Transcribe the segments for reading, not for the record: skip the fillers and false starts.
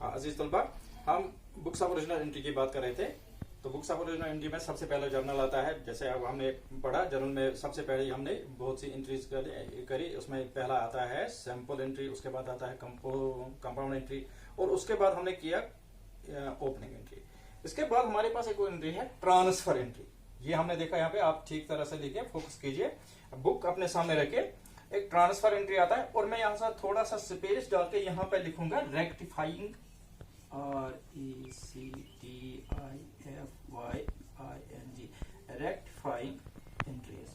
अजीज तलबा, हम books of original entry की बात कर रहे थे। तो बुक्स ऑफ ओरिजिनल एंट्री में सबसे पहले जर्नल आता है। जैसे अब हमने पढ़ा, जर्नल में सबसे पहले हमने बहुत सी एंट्रीज करी। उसमें पहला आता है सैंपल एंट्री, उसके बाद आता है कंपाउंड एंट्री, और उसके बाद हमने किया ओपनिंग एंट्री। इसके बाद हमारे पास एक एंट्री है ट्रांसफर एंट्री। ये हमने देखा, यहाँ पे आप ठीक तरह से लिखे, फोकस कीजिए, बुक अपने सामने रखे। एक ट्रांसफर एंट्री आता है और मैं यहाँ से थोड़ा सा स्पेस डाल के यहाँ पे लिखूंगा रेक्टिफाइंग, RECTIFYING, रेक्टिफाइंग एंट्रीज।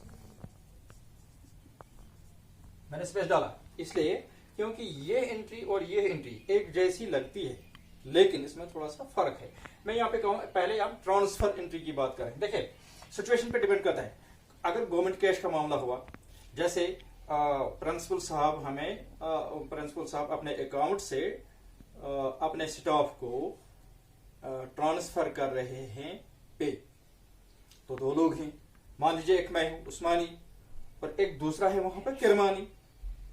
मैंने स्पेस डाला इसलिए क्योंकि ये एंट्री और ये एंट्री एक जैसी लगती है, लेकिन इसमें थोड़ा सा फर्क है। मैं यहाँ पे कहूँ पहले आप ट्रांसफर एंट्री की बात करें। देखिए, सिचुएशन पे डिपेंड करता है। अगर गवर्नमेंट कैश का मामला हुआ, जैसे प्रिंसिपल साहब अपने अकाउंट से अपने स्टाफ को ट्रांसफर कर रहे हैं पे, तो दो लोग हैं। मान लीजिए एक मैं हूं उस्मानी और एक दूसरा है वहां पर किरमानी।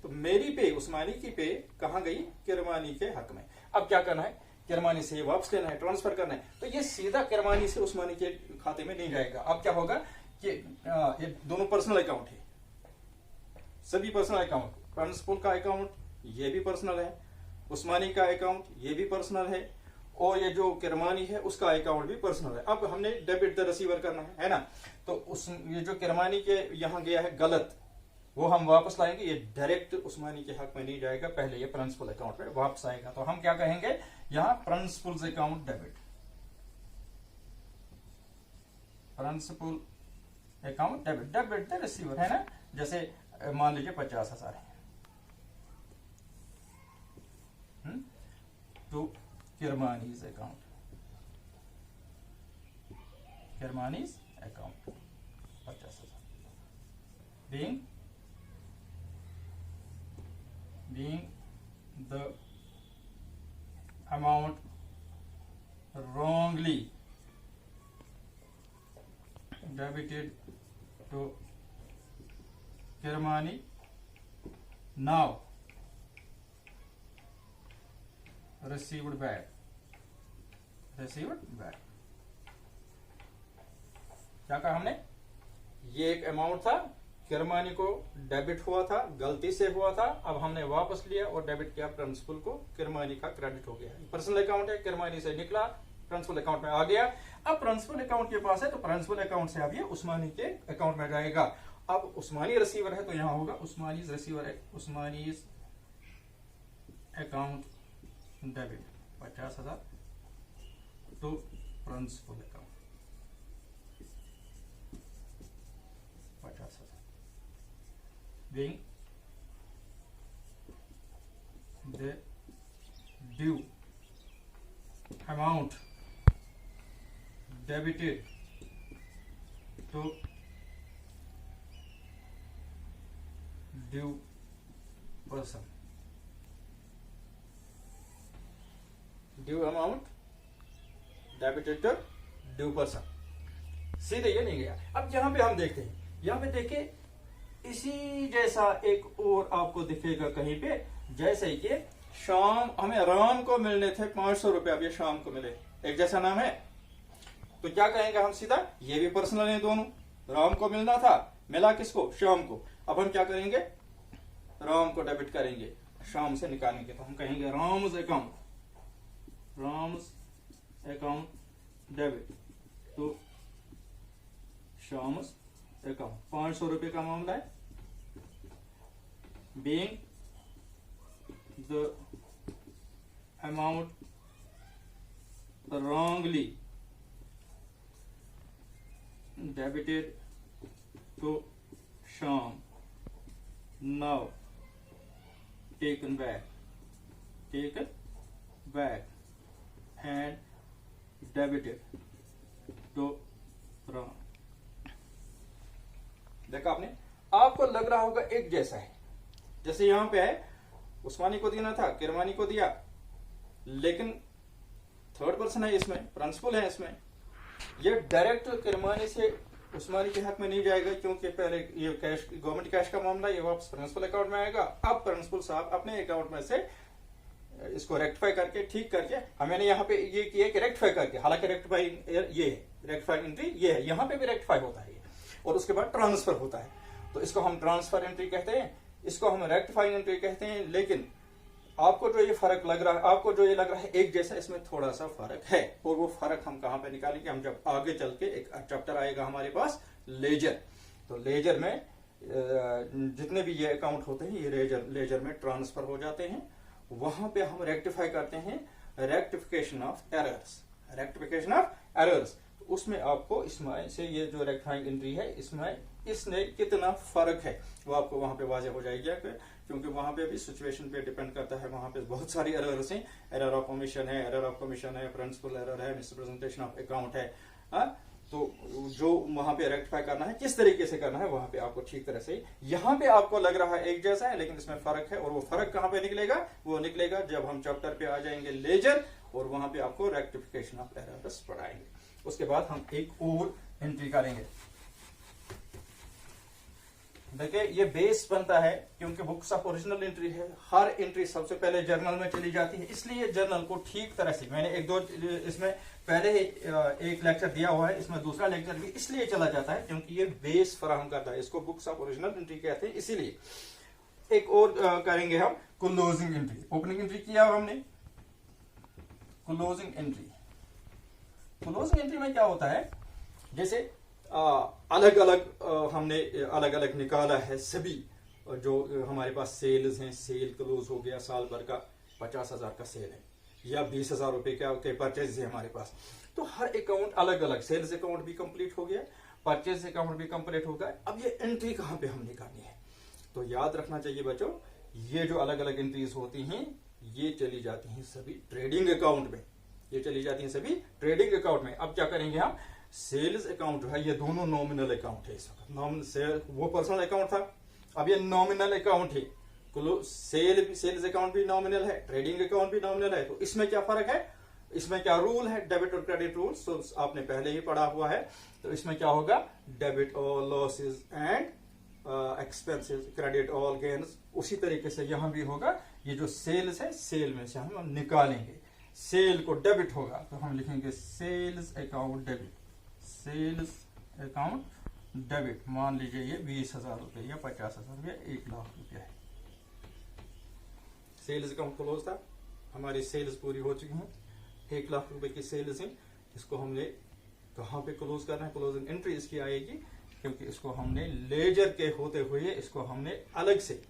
तो मेरी पे, उस्मानी की पे कहां गई? किरमानी के हक में। अब क्या करना है? किरमानी से वापस लेना है, ट्रांसफर करना है। तो ये सीधा किरमानी से उस्मानी के खाते में नहीं जाएगा। अब क्या होगा कि ये दोनों पर्सनल अकाउंट है, सभी पर्सनल अकाउंट। प्रिंसिपल का अकाउंट ये भी पर्सनल है, उस्मानी का अकाउंट ये भी पर्सनल है, और ये जो किरमानी है उसका अकाउंट भी पर्सनल है। अब हमने डेबिट द रिसीवर करना है ना। तो ये जो किरमानी के यहाँ गया है गलत, वो हम वापस लाएंगे। ये डायरेक्ट उस्मानी के हक में नहीं जाएगा, पहले ये प्रिंसिपल अकाउंट में वापस आएगा। तो हम क्या कहेंगे यहाँ? Principal account debit, principal account debit, debit the receiver है ना। जैसे मान लीजिए 50,000 है to Kirmani's account, Kirmani's account 50,000 being the amount wrongly debited to Kirmani, now received back, क्या कहा हमने? ये एक अमाउंट था, किरमानी को डेबिट हुआ था, गलती से हुआ था। अब हमने वापस लिया और डेबिट किया प्रिंसिपल को, किरमानी का क्रेडिट हो गया। पर्सनल अकाउंट है, किरमानी से निकला, प्रिंसिपल अकाउंट में आ गया। अब प्रिंसिपल अकाउंट के पास है तो प्रिंसिपल अकाउंट से अब ये उस्मानी के अकाउंट में जाएगा। अब उस्मानी रिसीवर है तो यहां होगा उस्मानीज रिसीवर है, Usmani's account debit 50,000 to principal account 50,000 being the due amount debited to due person, due amount debited to due person। सीधे ये नहीं गया। अब यहाँ पे हम देखते हैं, यहाँ पे देखिए इसी जैसा एक और आपको दिखेगा कहीं पे, जैसे कि शाम हमें राम को मिलने थे 500 रुपए, अब ये शाम को मिले, एक जैसा नाम है। तो क्या कहेंगे हम सीधा? ये भी पर्सनल है दोनों। राम को मिलना था, मिला किसको? शाम को। अब हम क्या करेंगे? राम को डेबिट करेंगे, शाम से निकालेंगे। तो हम कहेंगे राम्स अकाउंट डेबिट तो शाम्स अकाउंट। 500 रुपए का मामला है। Being the amount wrongly debited to Sham, now taken back and debited to Ram। देखा आपने? आपको लग रहा होगा एक जैसा है, जैसे यहां पे है उस्मानी को देना था, किरमानी को दिया, लेकिन थर्ड पर्सन है इसमें, प्रिंसिपल है इसमें। ये डायरेक्ट किरमानी से उस्मानी के हक में नहीं जाएगा, क्योंकि पहले ये कैश, गवर्नमेंट कैश का मामला, ये वापस प्रिंसिपल अकाउंट में आएगा। अब प्रिंसिपल साहब अपने अकाउंट में से इसको रेक्टिफाई करके ठीक करके मैंने यहाँ पे ये किया कि रेक्टिफाई करके, हालांकि रेक्टिफाई ये है, रेक्टिफाई एंट्री ये है, यहाँ पे भी रेक्टिफाई होता है ये, और उसके बाद ट्रांसफर होता है, तो इसको हम ट्रांसफर एंट्री कहते हैं, इसको हम रेक्टिफाइंग एंट्री कहते हैं। लेकिन आपको जो ये फर्क लग रहा है, आपको जो ये लग रहा है एक जैसा, इसमें थोड़ा सा फर्क है, और वो फर्क हम कहाँ पे निकालेंगे, हम जब आगे चल के एक चैप्टर आएगा हमारे पास लेजर, तो लेजर में जितने भी ये अकाउंट होते हैं ये लेजर में ट्रांसफर हो जाते हैं, वहां पे हम रेक्टिफाई करते हैं, rectification of errors, rectification of errors. उसमें आपको इसमें से ये जो रेक्टिफाइंग एंट्री है इसमें इसने कितना फर्क है वो आपको वहां पे वाज़ेह हो जाएगी, क्योंकि वहां पे भी सिचुएशन पे डिपेंड करता है, वहां पे बहुत सारी एरर्स हैं, एरर ऑफ ओमिशन है, एरर ऑफ कमीशन है, प्रिंसिपल एरर है, मिसरिप्रेजेंटेशन ऑफ अकाउंट है, तो जो वहां पे रेक्टिफाई करना है किस तरीके से करना है वहां पे आपको ठीक तरह से, यहाँ पे आपको लग रहा है एक जैसा है लेकिन इसमें फर्क है, और वो फर्क कहाँ पे निकलेगा, वो निकलेगा जब हम चैप्टर पे आ जाएंगे लेजर, और वहां पे आपको रेक्टिफिकेशन ऑफ एरर्स पढ़ाएंगे। उसके बाद हम एक और एंट्री करेंगे। देखिए ये बेस बनता है, क्योंकि बुक्स ऑफ ओरिजिनल एंट्री है, हर एंट्री सबसे पहले जर्नल में चली जाती है, इसलिए जर्नल को ठीक तरह से मैंने एक दो इसमें पहले ही एक लेक्चर दिया हुआ है, इसमें दूसरा लेक्चर भी इसलिए चला जाता है क्योंकि ये बेस फराहम करता है, इसको बुक्स ऑफ ओरिजिनल एंट्री कहते हैं। इसीलिए एक और करेंगे हम क्लोजिंग एंट्री। ओपनिंग एंट्री किया हमने, क्लोजिंग एंट्री। क्लोजिंग एंट्री में क्या होता है, जैसे अलग अलग हमने अलग अलग निकाला है सभी जो हमारे पास सेल्स हैं, सेल क्लोज हो गया, साल भर का 50,000 का सेल है या 20,000 रुपए के परचेज है हमारे पास, तो हर अकाउंट अलग अलग, सेल्स अकाउंट भी कंप्लीट हो गया, परचेज अकाउंट भी कंप्लीट हो गया। अब ये एंट्री कहाँ पे हम निकालनी है, तो याद रखना चाहिए बच्चों, ये जो अलग अलग एंट्रीज होती हैं ये चली जाती हैं सभी ट्रेडिंग अकाउंट में, ये चली जाती हैं सभी ट्रेडिंग अकाउंट में। अब क्या करेंगे हम, सेल्स अकाउंट जो है ये दोनों नॉमिनल अकाउंट है, इस वक्त वो पर्सनल अकाउंट था, अब ये नॉमिनल अकाउंट है, सेल्स अकाउंट भी नॉमिनल है, ट्रेडिंग अकाउंट भी नॉमिनल है, तो इसमें क्या फर्क है, इसमें क्या रूल है, डेबिट और क्रेडिट रूल्स, तो आपने पहले ही पढ़ा हुआ है, तो इसमें क्या होगा, debit all losses and expenses, credit all gains, उसी तरीके से यहां भी होगा। ये जो सेल्स है, सेल में से हम निकालेंगे, सेल को डेबिट होगा तो हम लिखेंगे sales account debit, sales account debit, मान लीजिए ये 20,000 रुपए या 50,000 रुपया 1,00,000 रुपया है, सेल्स अकाउंट क्लोज था, हमारी सेल्स पूरी हो चुकी हैं, 1,00,000 रुपए की सेल्स है, इसको हमने कहाँ पे क्लोज करना है, क्लोजिंग एंट्री इसकी आएगी, क्योंकि इसको हमने लेजर के होते हुए इसको हमने अलग से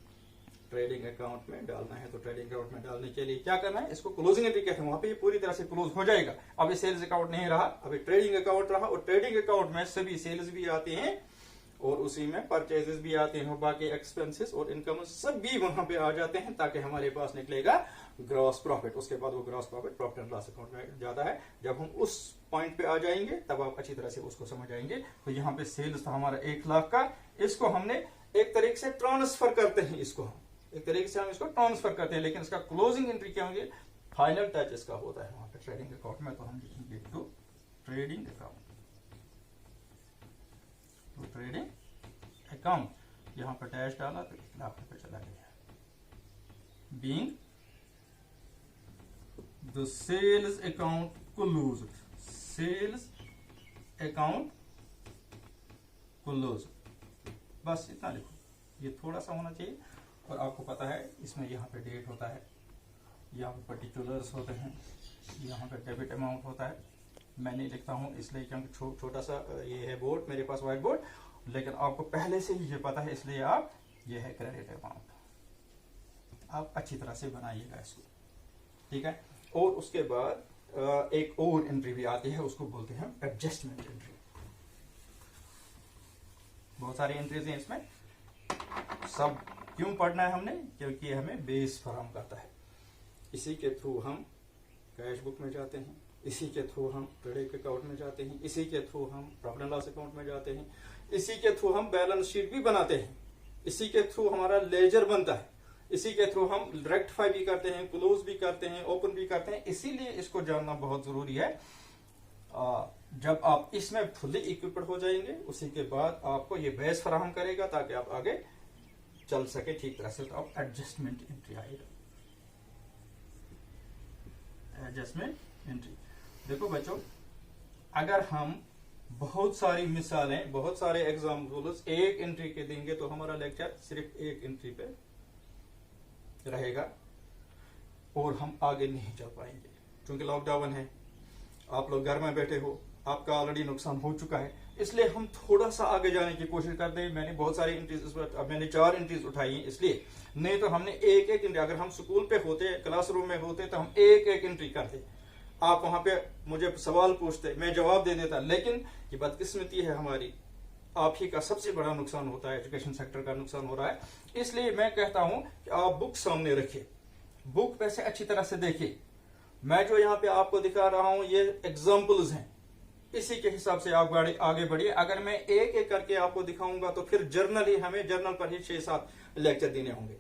ट्रेडिंग अकाउंट में डालना है, तो ट्रेडिंग अकाउंट में डालने के लिए क्या करना है, इसको क्लोजिंग एंट्री कहते हैं, वहां पे ये पूरी तरह से क्लोज हो जाएगा। अब ये सेल्स अकाउंट नहीं रहा, अभी ट्रेडिंग अकाउंट रहा, और ट्रेडिंग अकाउंट में सभी सेल्स भी आते हैं और उसी में परचेजेस भी आते हैं, बाकी एक्सपेंसेस और इनकम सब भी वहां पे आ जाते हैं, ताकि हमारे पास निकलेगा ग्रॉस प्रॉफिट। उसके बाद वो gross profit profit and loss account में जाता है। जब हम उस पॉइंट पे आ जाएंगे तब आप अच्छी तरह से उसको समझ आएंगे। तो यहाँ पे सेल्स था हमारा 1,00,000 का, इसको हमने एक तरीके से ट्रांसफर करते हैं, इसको हम एक तरीके से हम इसको ट्रांसफर करते हैं, लेकिन इसका क्लोजिंग एंट्री क्या होगी, फाइनल टच इसका होता है वहां पे ट्रेडिंग अकाउंट में, तो हम लिखेंगे to trading account, to trading account, यहां पर डैश डाला तो 1,00,000 रुपए चला गया, being the sales account close, sales account close, बस इतना लिखो, ये थोड़ा सा होना चाहिए। और आपको पता है इसमें यहाँ पे डेट होता है, यहाँ पे पर्टिकुलर्स होते हैं, यहाँ पे डेबिट अमाउंट होता है, मैं नहीं लिखता हूँ इसलिए क्योंकि छोटा सा ये है बोर्ड मेरे पास, व्हाइट बोर्ड, लेकिन आपको पहले से ही ये पता है, इसलिए आप ये है क्रेडिट अमाउंट, आप अच्छी तरह से बनाइएगा इसको, ठीक है। और उसके बाद एक और एंट्री भी आती है, उसको बोलते हैं एडजस्टमेंट एंट्री। बहुत सारी एंट्रीज हैं इसमें, सब क्यों पढ़ना है हमने, क्योंकि ये हमें बेस फराहम करता है, इसी के थ्रू हम कैश बुक में जाते हैं, इसी के थ्रू हम ट्रेडिंग अकाउंट में जाते हैं, इसी के थ्रू हम प्रॉफिट एंड लॉस अकाउंट में जाते हैं, इसी के थ्रू हम बैलेंस शीट भी बनाते हैं, इसी के थ्रू हमारा लेजर बनता है, इसी के थ्रू हम रेक्टिफाई भी करते हैं, क्लोज भी करते हैं, ओपन भी करते हैं। इसीलिए इसको जानना बहुत जरूरी है। जब आप इसमें फुली इक्विप्ड हो जाएंगे उसी के बाद आपको ये बेस फराहम करेगा ताकि आप आगे चल सके ठीक तरह से। तो अब एडजस्टमेंट एंट्री आएगा, एडजस्टमेंट एंट्री। देखो बच्चों, अगर हम बहुत सारी मिसालें, बहुत सारे एग्जाम्पल्स एक एंट्री के देंगे तो हमारा लेक्चर सिर्फ एक एंट्री पे रहेगा और हम आगे नहीं जा पाएंगे, क्योंकि लॉकडाउन है, आप लोग घर में बैठे हो, आपका ऑलरेडी नुकसान हो चुका है, इसलिए हम थोड़ा सा आगे जाने की कोशिश करते हैं। मैंने बहुत सारी एंट्रीज, अब मैंने 4 एंट्रीज उठाई हैं, इसलिए नहीं तो हमने एक एक एंट्री, अगर हम स्कूल पे होते, क्लासरूम में होते तो हम एक एक एंट्री करते, आप वहां पे मुझे सवाल पूछते, मैं जवाब दे देता। लेकिन ये बदकिस्मती है हमारी, आप ही का सबसे बड़ा नुकसान होता है, एजुकेशन सेक्टर का नुकसान हो रहा है। इसलिए मैं कहता हूं कि आप बुक सामने रखिए, बुक वैसे अच्छी तरह से देखिए। मैं जो यहाँ पे आपको दिखा रहा हूं ये एग्जाम्पल्स हैं, इसी के हिसाब से आप आगे बढ़िए। अगर मैं एक एक करके आपको दिखाऊंगा तो फिर हमें जर्नल पर ही 6-7 लेक्चर देने होंगे।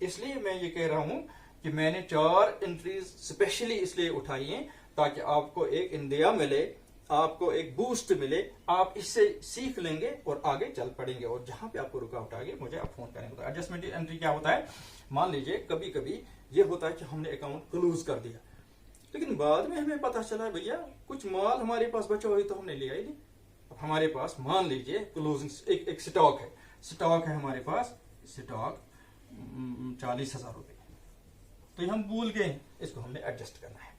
इसलिए मैं ये कह रहा हूं कि मैंने 4 एंट्रीज स्पेशली इसलिए उठाई हैं ताकि आपको एक इंडिया मिले, आपको एक बूस्ट मिले, आप इससे सीख लेंगे और आगे चल पड़ेंगे। और जहां पे आपको रुकावट आ गई मुझे आप फोन करेंगे। तो एडजस्टमेंट एंट्री क्या होता है, मान लीजिए कभी कभी ये होता है कि हमने अकाउंट क्लोज कर दिया, लेकिन बाद में हमें पता चला भैया कुछ माल हमारे पास बचा हुआ तो हमने लिया ही नहीं। अब हमारे पास मान लीजिए क्लोजिंग एक स्टॉक है हमारे पास, स्टॉक 40,000 रुपए, तो ये हम भूल गए, इसको हमने एडजस्ट करना है।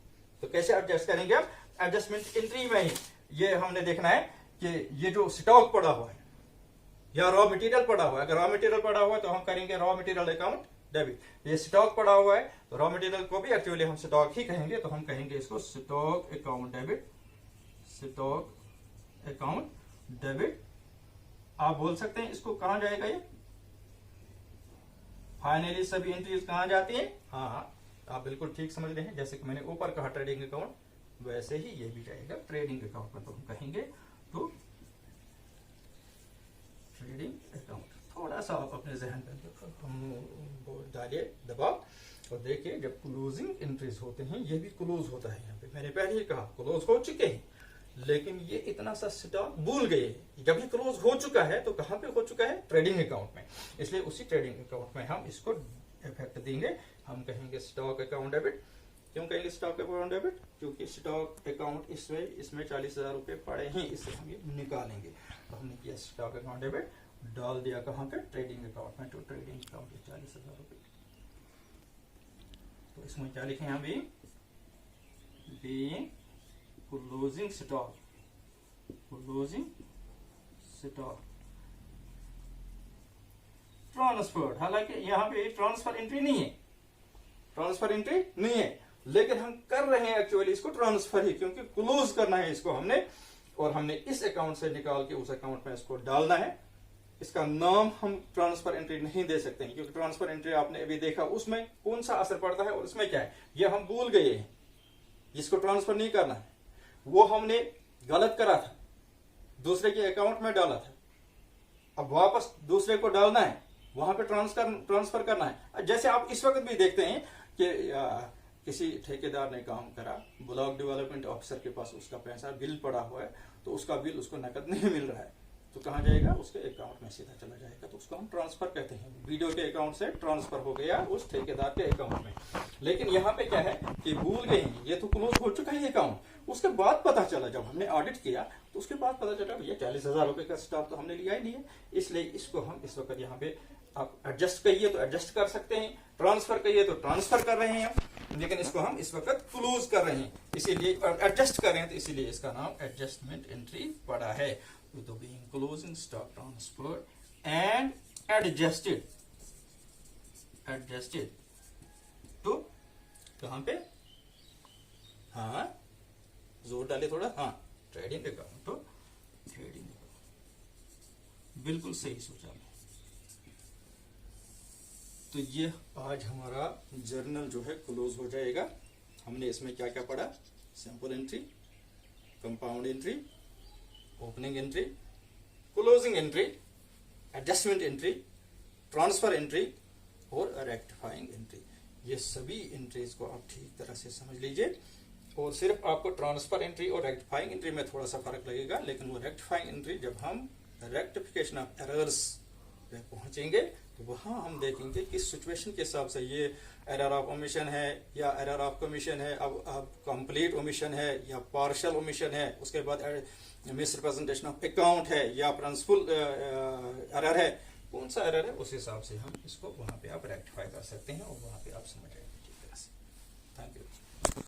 तो कैसे एडजस्ट करेंगे आप, एडजस्टमेंट एंट्री में ही ये हमने देखना है कि ये जो स्टॉक पड़ा हुआ है या रॉ मटेरियल पड़ा हुआ है, अगर रॉ मटेरियल पड़ा हुआ है तो हम करेंगे रॉ मटेरियल अकाउंट डेबिट। ये स्टॉक पड़ा हुआ है तो रॉ मटेरियल को भी एक्चुअली हम स्टॉक ही कहेंगे, तो हम कहेंगे इसको stock account debit, stock account debit. आप बोल सकते हैं इसको कहां जाएगा, ये फाइनली सभी एंट्रीज कहां जाती है। हाँ, आप बिल्कुल ठीक समझ रहे हैं, जैसे कि मैंने ऊपर कहा ट्रेडिंग अकाउंट, वैसे ही ये भी जाएगा ट्रेडिंग अकाउंट में। तो हम कहेंगे तो ट्रेडिंग अकाउंट। थोड़ा सा आप अपने जहन पर डालिए दबाव और देखिए, जब क्लोजिंग एंट्रीज होते हैं ये भी क्लोज होता है। यहाँ पे मैंने पहले ही कहा क्लोज हो चुके हैं, लेकिन ये इतना सा स्टॉक भूल गए। जब ये क्लोज हो चुका है तो कहां पे हो चुका है, ट्रेडिंग अकाउंट में, इसलिए उसी ट्रेडिंग अकाउंट में हम इसको इफेक्ट देंगे। हम कहेंगे स्टॉक अकाउंट डेबिट। क्यों कहेंगे स्टॉक अकाउंट डेबिट, क्योंकि स्टॉक अकाउंट इसमें 40,000 रुपए पड़े हैं, इससे हम ये निकालेंगे। तो हमने किया स्टॉक अकाउंट डेबिट, डाल दिया कहां पे, ट्रेडिंग अकाउंट में। तो ट्रेडिंग अकाउंट में 40,000 रुपए, तो इसमें क्या लिखे हैं अभी, closing stock, closing stock transferred. हालांकि यहाँ पे ट्रांसफर एंट्री नहीं है, ट्रांसफर एंट्री नहीं है, लेकिन हम कर रहे हैं एक्चुअली इसको ट्रांसफर ही, क्योंकि क्लोज करना है इसको हमने, और हमने इस अकाउंट से निकाल के उस अकाउंट में इसको डालना है। इसका नाम हम ट्रांसफर एंट्री नहीं दे सकते हैं, क्योंकि ट्रांसफर एंट्री आपने अभी देखा उसमें कौन सा असर पड़ता है और उसमें क्या है, ये हम भूल गए हैं। जिसको ट्रांसफर नहीं करना है वो हमने गलत करा था, दूसरे के अकाउंट में डाला था, अब वापस दूसरे को डालना है, वहां पे ट्रांसफर करना है। जैसे आप इस वक्त भी देखते हैं कि किसी ठेकेदार ने काम करा, ब्लॉक डेवलपमेंट ऑफिसर के पास उसका पैसा बिल पड़ा हुआ है, तो उसका बिल उसको नकद नहीं मिल रहा है, तो कहां जाएगा, उसके अकाउंट में सीधा चला जाएगा। तो उसको हम ट्रांसफर कहते हैं, वीडियो के अकाउंट से ट्रांसफर हो गया उस ठेकेदार के अकाउंट में। लेकिन यहाँ पे क्या है कि भूल गए, ये तो क्लोज हो चुका है अकाउंट। उसके बाद पता चला, जब हमने ऑडिट किया तो उसके बाद पता चला भैया 40,000 रुपए का स्टॉक तो हमने लिया ही नहीं है। इसलिए इसको हम इस वक्त यहाँ पे, आप एडजस्ट कहिए तो एडजस्ट कर सकते हैं, ट्रांसफर कहिए तो ट्रांसफर कर रहे हैं, लेकिन इसको हम इस वक्त क्लोज कर रहे हैं, इसीलिए एडजस्ट कर रहे हैं, तो इसीलिए इसका नाम एडजस्टमेंट एंट्री पड़ा है। तो being closing stock transferred and adjusted तो कहां पे, हाँ जोर डाले थोड़ा, हाँ ट्रेडिंग अकाउंट, तो ट्रेडिंग अकाउंट बिल्कुल सही सोचा मैं। तो ये आज हमारा जर्नल जो है क्लोज हो जाएगा। हमने इसमें क्या क्या पढ़ा, sample entry, compound entry, opening entry, closing entry, adjustment entry, transfer entry और रेक्टिफाइंग एंट्री। ये सभी एंट्रीज को आप ठीक तरह से समझ लीजिए, और सिर्फ आपको ट्रांसफर एंट्री और रेक्टिफाइंग एंट्री में थोड़ा सा फर्क लगेगा, लेकिन वो रेक्टिफाइंग एंट्री जब हम रेक्टिफिकेशन ऑफ एरर्स पे पहुंचेंगे तो वहाँ हम देखेंगे किस सिचुएशन के हिसाब से ये एरर ऑफ ओमिशन है या एरर ऑफ कमीशन है, अब कंप्लीट ओमिशन है या पार्शियल ओमिशन है, उसके बाद मिस रिप्रेजेंटेशन ऑफ अकाउंट है या प्रिंसिपल एरर है, कौन सा एरर है उस हिसाब से हम इसको वहाँ पे आप रेक्टिफाई कर सकते हैं और वहाँ पे आप समझ जाएंगे ठीक तरह से। Thank you.